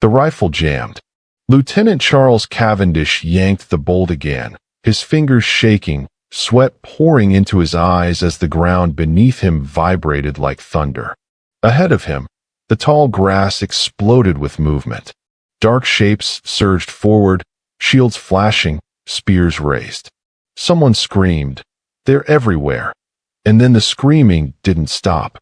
The rifle jammed. Lieutenant Charles Cavendish yanked the bolt again, his fingers shaking, sweat pouring into his eyes as the ground beneath him vibrated like thunder. Ahead of him, the tall grass exploded with movement. Dark shapes surged forward, shields flashing, spears raised. Someone screamed. They're everywhere. And then the screaming didn't stop.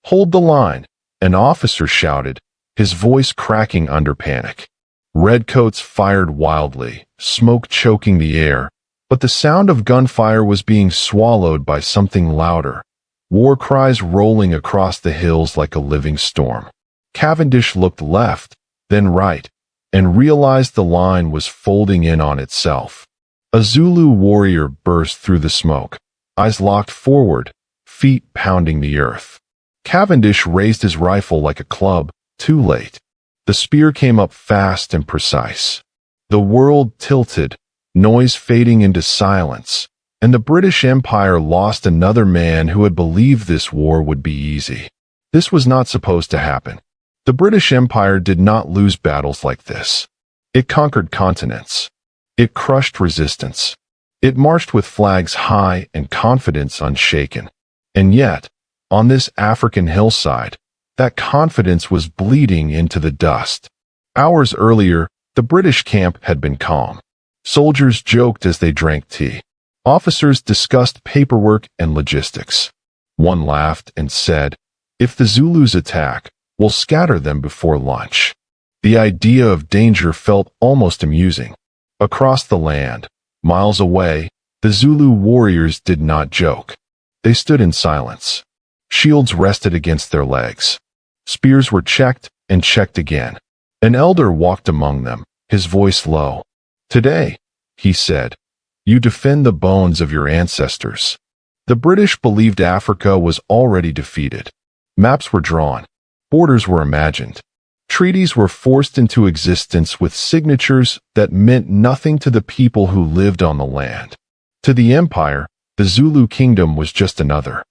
Hold the line, an officer shouted, his voice cracking under panic. Redcoats fired wildly, smoke choking the air, but the sound of gunfire was being swallowed by something louder, war cries rolling across the hills like a living storm. Cavendish looked left, then right, and realized the line was folding in on itself. A Zulu warrior burst through the smoke, eyes locked forward, feet pounding the earth. Cavendish raised his rifle like a club, too late. The spear came up fast and precise. The world tilted, noise fading into silence, and the British Empire lost another man who had believed this war would be easy. This was not supposed to happen. The British Empire did not lose battles like this. It conquered continents. It crushed resistance. It marched with flags high and confidence unshaken. And yet, on this African hillside, that confidence was bleeding into the dust. Hours earlier, the British camp had been calm. Soldiers joked as they drank tea. Officers discussed paperwork and logistics. One laughed and said, "If the Zulus attack, we'll scatter them before lunch." The idea of danger felt almost amusing. Across the land, miles away, the Zulu warriors did not joke. They stood in silence. Shields rested against their legs. Spears were checked and checked again. An elder walked among them, his voice low. "Today," he said, "you defend the bones of your ancestors." The British believed Africa was already defeated. Maps were drawn. Borders were imagined. Treaties were forced into existence with signatures that meant nothing to the people who lived on the land. To the empire, the Zulu kingdom was just another.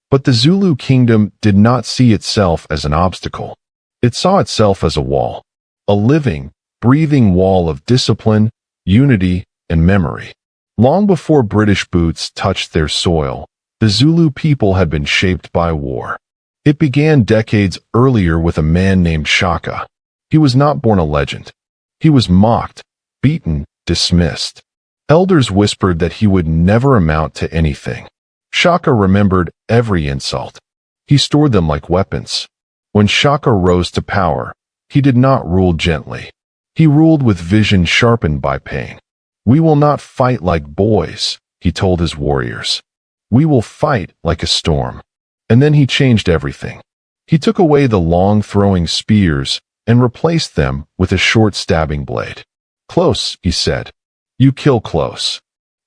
But the Zulu kingdom did not see itself as an obstacle. It saw itself as a wall, a living, breathing wall of discipline, unity, and memory. Long before British boots touched their soil, the Zulu people had been shaped by war. It began decades earlier with a man named Shaka. He was not born a legend. He was mocked, beaten, dismissed. Elders whispered that he would never amount to anything. Shaka remembered every insult. He stored them like weapons. When Shaka rose to power, he did not rule gently. He ruled with vision sharpened by pain. "We will not fight like boys," he told his warriors. "We will fight like a storm." And then he changed everything. He took away the long throwing spears and replaced them with a short stabbing blade. "Close," he said. "You kill close."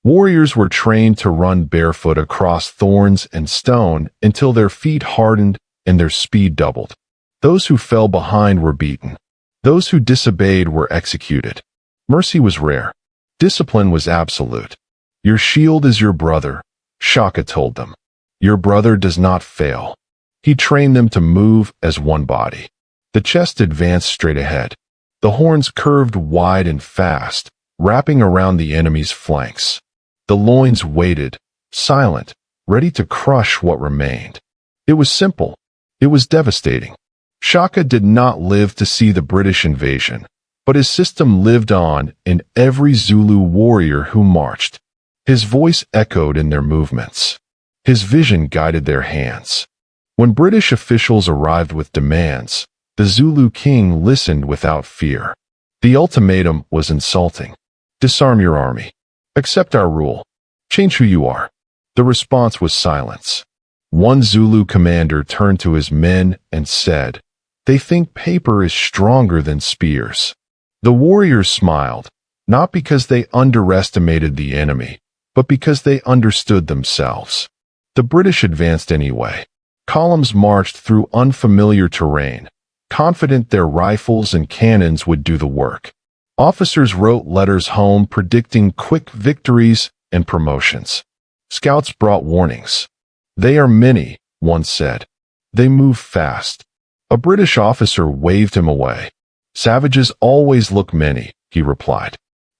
Warriors were trained to run barefoot across thorns and stone until their feet hardened and their speed doubled. Those who fell behind were beaten. Those who disobeyed were executed. Mercy was rare. Discipline was absolute. "Your shield is your brother," Shaka told them. "Your brother does not fail." He trained them to move as one body. The chest advanced straight ahead. The horns curved wide and fast, wrapping around the enemy's flanks. The loins waited, silent, ready to crush what remained. It was simple. It was devastating. Shaka did not live to see the British invasion, but his system lived on in every Zulu warrior who marched. His voice echoed in their movements. His vision guided their hands. When British officials arrived with demands, the Zulu king listened without fear. The ultimatum was insulting. "Disarm your army. Accept our rule. Change who you are." The response was silence. One Zulu commander turned to his men and said, "They think paper is stronger than spears." The warriors smiled, not because they underestimated the enemy, but because they understood themselves. The British advanced anyway. Columns marched through unfamiliar terrain, confident their rifles and cannons would do the work. Officers wrote letters home predicting quick victories and promotions. Scouts brought warnings. "They are many," one said. "They move fast." A British officer waved him away. Savages always look many, he replied.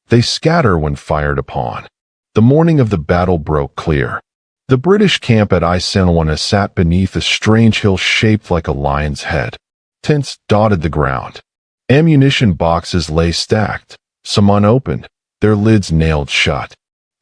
They scatter when fired upon. The morning of the battle broke clear. The British camp at Isandlwana sat beneath a strange hill shaped like a lion's head. Tents dotted the ground. Ammunition boxes lay stacked, some unopened, their lids nailed shut.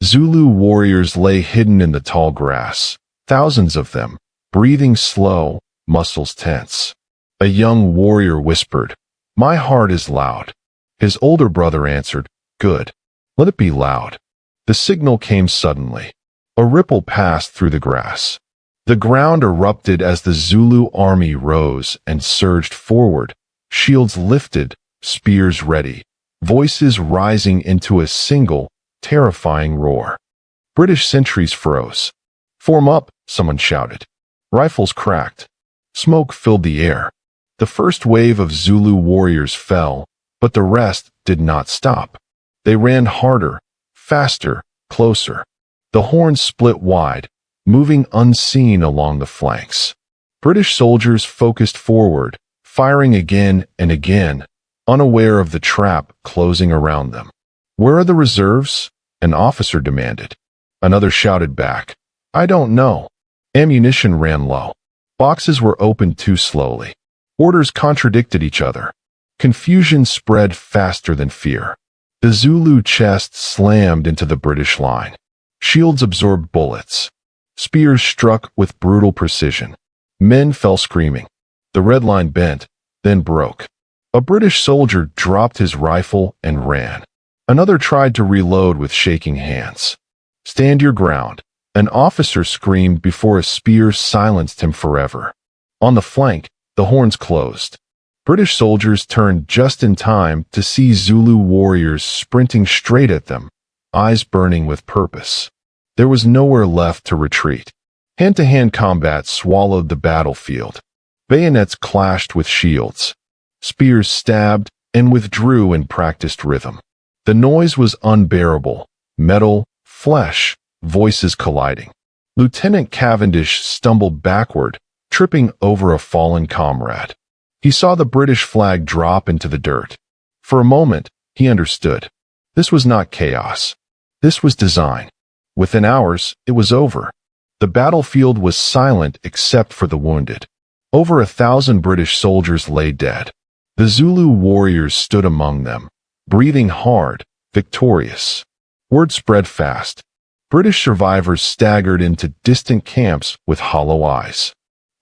Zulu warriors lay hidden in the tall grass, thousands of them, breathing slow, muscles tense. A young warrior whispered, "My heart is loud." His older brother answered, "Good. Let it be loud." The signal came suddenly. A ripple passed through the grass. The ground erupted as the Zulu army rose and surged forward, shields lifted, spears ready, voices rising into a single, terrifying roar. British sentries froze. "Form up," someone shouted. Rifles cracked. Smoke filled the air. The first wave of Zulu warriors fell, but the rest did not stop. They ran harder, faster, closer. The horns split wide, moving unseen along the flanks. British soldiers focused forward, firing again and again, unaware of the trap closing around them. "Where are the reserves?" an officer demanded. Another shouted back, "I don't know." Ammunition ran low. Boxes were opened too slowly. Orders contradicted each other. Confusion spread faster than fear. The Zulu chest slammed into the British line. Shields absorbed bullets. Spears struck with brutal precision. Men fell screaming. The red line bent, then broke. A British soldier dropped his rifle and ran. Another tried to reload with shaking hands. "Stand your ground," an officer screamed before a spear silenced him forever. On the flank, the horns closed. British soldiers turned just in time to see Zulu warriors sprinting straight at them, eyes burning with purpose. There was nowhere left to retreat. Hand-to-hand combat swallowed the battlefield. Bayonets clashed with shields. Spears stabbed and withdrew in practiced rhythm. The noise was unbearable. Metal, flesh, voices colliding. Lieutenant Cavendish stumbled backward, tripping over a fallen comrade. He saw the British flag drop into the dirt. For a moment, he understood. This was not chaos. This was design. Within hours, it was over. The battlefield was silent except for the wounded. Over 1,000 British soldiers lay dead. The Zulu warriors stood among them, breathing hard, victorious. Word spread fast. British survivors staggered into distant camps with hollow eyes.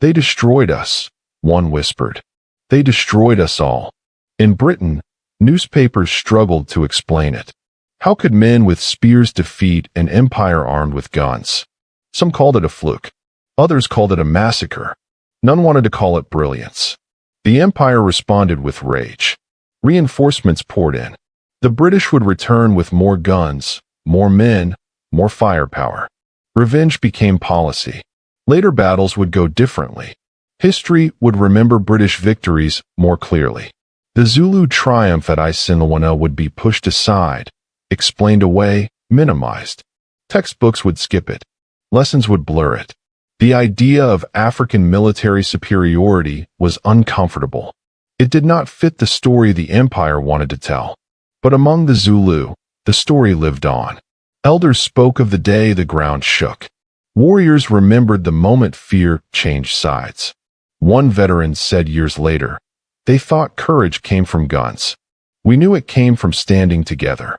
"They destroyed us," one whispered. "They destroyed us all." In Britain, newspapers struggled to explain it. How could men with spears defeat an empire armed with guns? Some called it a fluke. Others called it a massacre. None wanted to call it brilliance. The empire responded with rage. Reinforcements poured in. The British would return with more guns, more men, more firepower. Revenge became policy. Later battles would go differently. History would remember British victories more clearly. The Zulu triumph at Isandlwana would be pushed aside, explained away, minimized. Textbooks would skip it. Lessons would blur it. The idea of African military superiority was uncomfortable. It did not fit the story the empire wanted to tell. But among the Zulu, the story lived on. Elders spoke of the day the ground shook. Warriors remembered the moment fear changed sides. One veteran said years later, "They thought courage came from guns. We knew it came from standing together."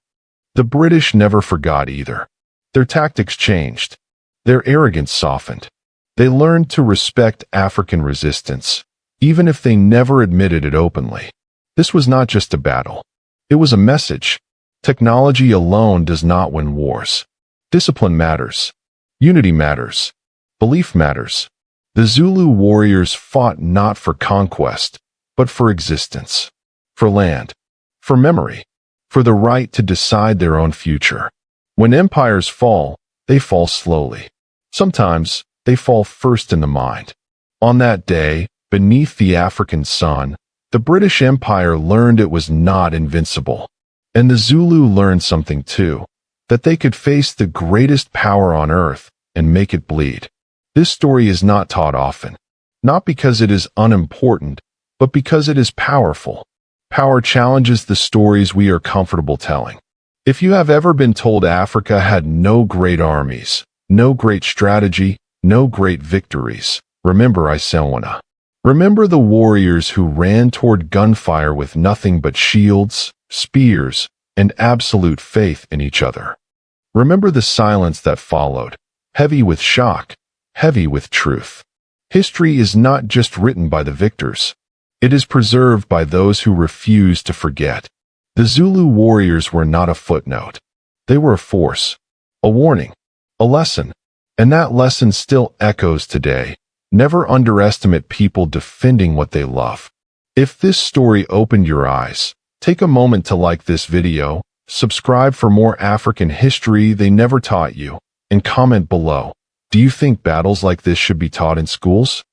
The British never forgot either. Their tactics changed. Their arrogance softened. They learned to respect African resistance, even if they never admitted it openly. This was not just a battle. It was a message. Technology alone does not win wars. Discipline matters. Unity matters. Belief matters. The Zulu warriors fought not for conquest, but for existence. For land. For memory. For the right to decide their own future. When empires fall, they fall slowly. Sometimes, they fall first in the mind. On that day, beneath the African sun, the British Empire learned it was not invincible. And the Zulu learned something too, that they could face the greatest power on earth and make it bleed. This story is not taught often, not because it is unimportant, but because it is powerful. Power challenges the stories we are comfortable telling. If you have ever been told Africa had no great armies, no great strategy, no great victories, remember Isandlwana. Remember the warriors who ran toward gunfire with nothing but shields, spears, and absolute faith in each other. Remember the silence that followed, heavy with shock, heavy with truth. History is not just written by the victors. It is preserved by those who refuse to forget. The Zulu warriors were not a footnote. They were a force, a warning, a lesson. And that lesson still echoes today. Never underestimate people defending what they love. If this story opened your eyes, take a moment to like this video, subscribe for more African history they never taught you, and comment below. Do you think battles like this should be taught in schools?